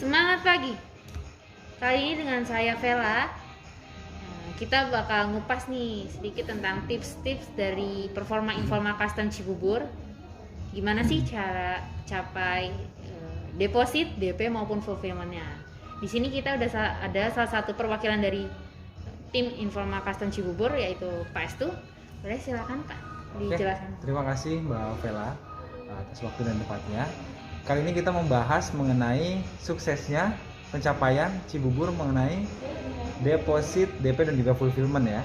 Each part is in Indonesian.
Semangat pagi. Kali ini dengan saya Vela. Kita bakal ngupas nih sedikit tentang tips-tips dari performa informa custom Cibubur. Gimana sih cara capai deposit, DP maupun fulfillment-nya. Di sini kita udah ada salah satu perwakilan dari tim informa custom Cibubur, yaitu Pak Estu. Boleh silakan Pak dijelaskan. Terima kasih Mbak Vela atas waktu dan tempatnya. Kali ini kita membahas mengenai suksesnya pencapaian Cibubur mengenai deposit, DP dan juga fulfillment ya.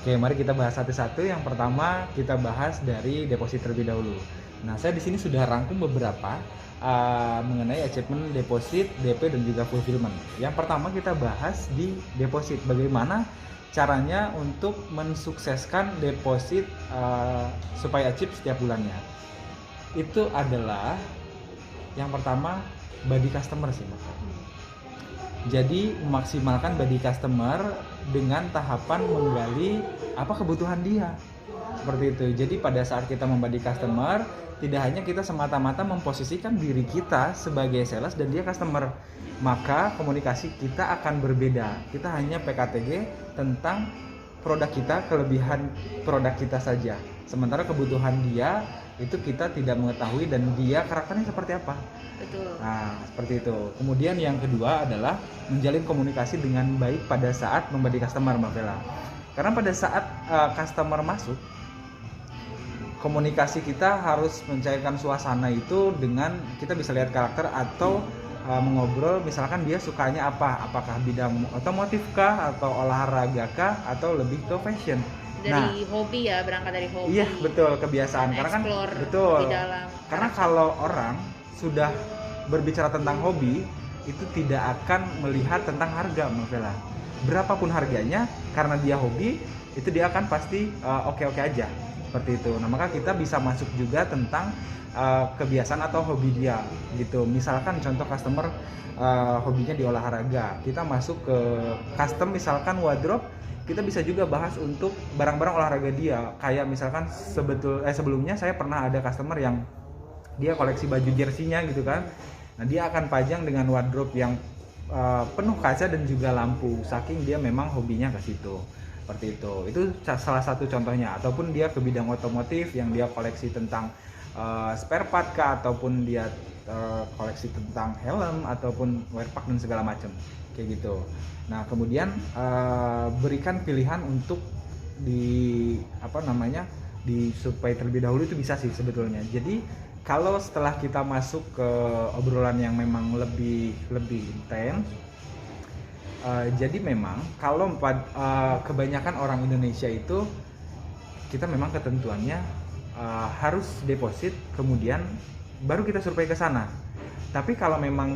Oke, mari kita bahas satu-satu. Yang pertama kita bahas dari deposit terlebih dahulu. Nah, saya di sini sudah rangkum beberapa mengenai achievement deposit, DP dan juga fulfillment. Yang pertama kita bahas di deposit. Bagaimana caranya untuk mensukseskan deposit supaya achieve setiap bulannya. Itu adalah yang pertama body customer sih Mas. Jadi memaksimalkan body customer dengan tahapan menggali apa kebutuhan dia. Seperti itu. Jadi pada saat kita membody customer, tidak hanya kita semata-mata memposisikan diri kita sebagai sales dan dia customer, maka komunikasi kita akan berbeda. Kita hanya PKTG tentang produk kita, kelebihan produk kita saja. Sementara kebutuhan dia itu kita tidak mengetahui dan dia karakternya seperti apa. Betul. Nah, seperti itu. Kemudian yang kedua adalah menjalin komunikasi dengan baik pada saat membody customer, Mbak Vela. Karena pada saat customer masuk, komunikasi kita harus mencairkan suasana itu dengan kita bisa lihat karakter atau mengobrol, misalkan dia sukanya apa, apakah bidang otomotif kah, atau olahraga kah, atau lebih ke fashion. Dari hobi ya, berangkat dari hobi. Iya betul, kebiasaan. Karena kan betul. Di dalam. Karena kalau orang sudah berbicara tentang hobi, itu tidak akan melihat tentang harga, Mbak Vela. Berapapun harganya, karena dia hobi, itu dia akan pasti oke-oke aja. Seperti itu. Nah, maka kita bisa masuk juga tentang kebiasaan atau hobi dia gitu. Misalkan contoh customer hobinya di olahraga, kita masuk ke custom misalkan wardrobe, kita bisa juga bahas untuk barang-barang olahraga dia. Kayak misalkan sebelumnya saya pernah ada customer yang dia koleksi baju jersey-nya gitu kan. Nah, dia akan pajang dengan wardrobe yang penuh kaca dan juga lampu, saking dia memang hobinya ke situ. Seperti itu. Itu salah satu contohnya. Ataupun dia ke bidang otomotif yang dia koleksi tentang spare part kah, ataupun dia koleksi tentang helm ataupun wear pack dan segala macam kayak gitu. Nah, kemudian berikan pilihan untuk disupply terlebih dahulu, itu bisa sih sebetulnya. Jadi kalau setelah kita masuk ke obrolan yang memang lebih intens, jadi memang kalau kebanyakan orang Indonesia itu kita memang ketentuannya harus deposit, kemudian baru kita survei ke sana. Tapi kalau memang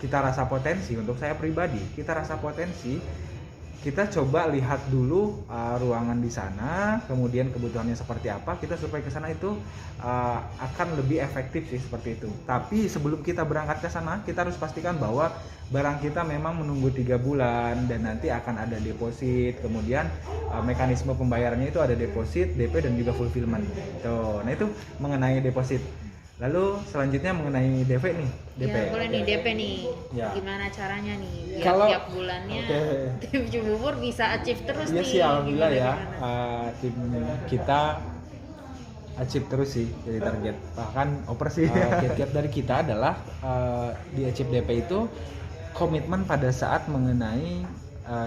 kita rasa potensi, untuk saya pribadi, kita rasa potensi, kita coba lihat dulu ruangan di sana, kemudian kebutuhannya seperti apa, kita survei ke sana, itu akan lebih efektif sih, seperti itu. Tapi sebelum kita berangkat ke sana, kita harus pastikan bahwa barang kita memang menunggu 3 bulan dan nanti akan ada deposit, kemudian mekanisme pembayarannya itu ada deposit, DP dan juga fulfillment. Tuh, nah itu mengenai deposit. Lalu selanjutnya mengenai DP nih. DP. Ya, boleh nih DP nih. Ya. Gimana caranya nih biar Kalau tiap bulannya tim Cibubur bisa achieve terus iya nih. Sih, alhamdulillah ya. Gimana? Tim kita achieve terus sih dari target. Bahkan oper sih. Tiap dari kita adalah di achieve DP itu komitmen pada saat mengenai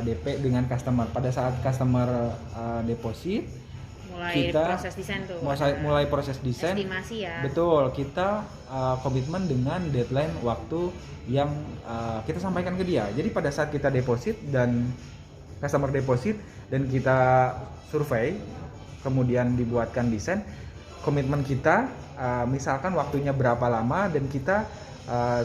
DP dengan customer. Pada saat customer deposit, kita proses desain tuh. Mulai proses desain. Estimasi ya. Betul, kita komitmen dengan deadline waktu yang kita sampaikan ke dia. Jadi pada saat kita deposit dan customer deposit dan kita survei, kemudian dibuatkan desain, komitmen kita misalkan waktunya berapa lama, dan kita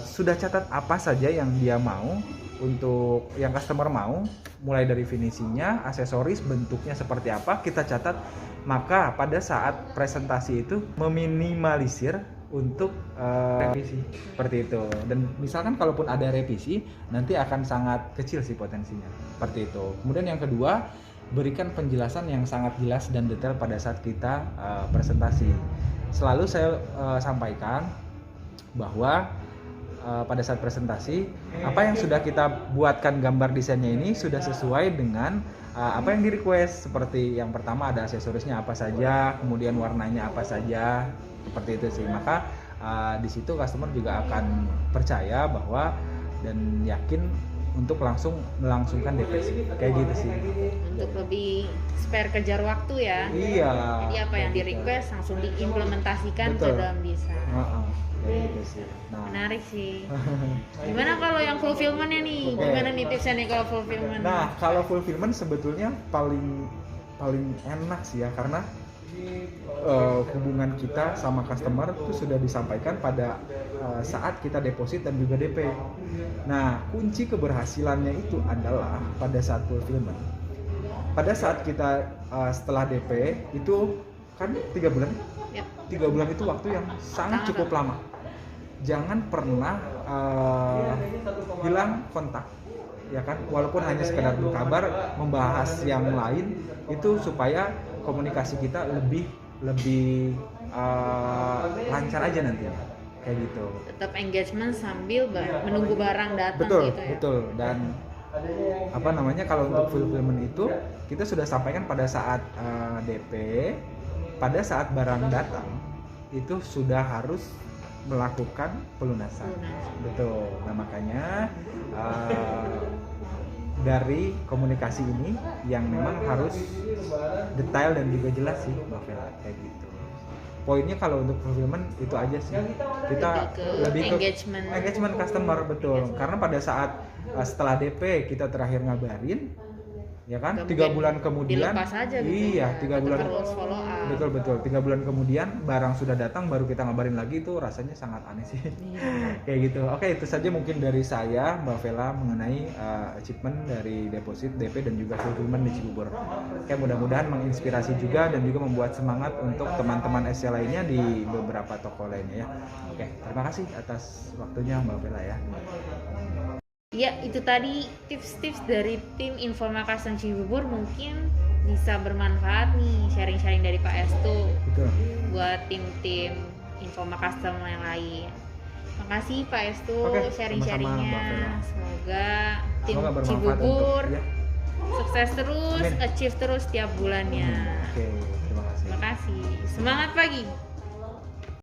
sudah catat apa saja yang dia mau, untuk yang customer mau, mulai dari finishingnya, aksesoris, bentuknya seperti apa, kita catat. Maka pada saat presentasi itu meminimalisir untuk revisi seperti itu. Dan misalkan kalaupun ada revisi, nanti akan sangat kecil sih potensinya, seperti itu. Kemudian yang kedua, berikan penjelasan yang sangat jelas dan detail pada saat kita presentasi. Selalu saya sampaikan bahwa pada saat presentasi apa yang sudah kita buatkan gambar desainnya ini sudah sesuai dengan apa yang di request. Seperti yang pertama ada aksesorisnya apa saja, kemudian warnanya apa saja, seperti itu sih. Maka di situ customer juga akan percaya bahwa dan yakin untuk melangsungkan DP sih. Kayak gitu sih. Untuk lebih spare kejar waktu ya. Iya. Jadi apa yang di request langsung diimplementasikan ke Betul. dalam desain. Kayak gitu sih. Nah, Menarik sih. Gimana kalau yang fulfillment-nya nih? Oke. Gimana nih tipsnya nih kalau fulfillment? Nah, kalau fulfillment sebetulnya paling enak sih ya, karena hubungan kita sama customer itu sudah disampaikan pada saat kita deposit dan juga DP. Nah, kunci keberhasilannya itu adalah pada saat fulfillment. Pada saat kita setelah DP itu kan 3 bulan. Yap. 3 bulan itu waktu yang sangat cukup lama. Jangan pernah hilang kontak, ya kan? Walaupun hanya sekedar berkabar, membahas yang lain, itu supaya komunikasi kita lebih lancar aja nantinya, kayak gitu. Tetap engagement sambil menunggu barang datang Betul, gitu ya. betul. Dan apa namanya, kalau untuk fulfillment itu kita sudah sampaikan pada saat DP, pada saat barang datang itu sudah harus melakukan pelunasan. Betul. Nah, makanya dari komunikasi ini yang memang harus detail dan juga jelas sih Mbak Vela, kayak gitu. Poinnya kalau untuk fulfillment itu aja sih. Kita lebih ke engagement customer, betul. Karena pada saat setelah DP kita terakhir ngabarin, ya kan? 3 bulan kemudian dilepas aja gitu. Iya, 3 bulan terus follow up. betul 3 bulan kemudian barang sudah datang baru kita ngabarin lagi, itu rasanya sangat aneh sih. Kayak gitu. Oke, itu saja mungkin dari saya Mbak Vela mengenai achievement dari deposit, DP dan juga fulfillment di Cibubur. Oke, mudah-mudahan menginspirasi juga dan juga membuat semangat untuk teman-teman SC lainnya di beberapa toko lainnya ya. Oke, terima kasih atas waktunya Mbak Vela ya. Ya, itu tadi tips-tips dari tim Informa Custom Cibubur, mungkin bisa bermanfaat nih sharing-sharing dari Pak Estu. Betul. Buat tim-tim Informa Custom yang lain. Makasih Pak Estu sharing-sharingnya. Mbak Vela. Semoga tim bermanfaat Cibubur untuk, ya. sukses terus, Amin. achieve terus tiap bulannya. Oke, terima kasih. Terima kasih. Semangat pagi.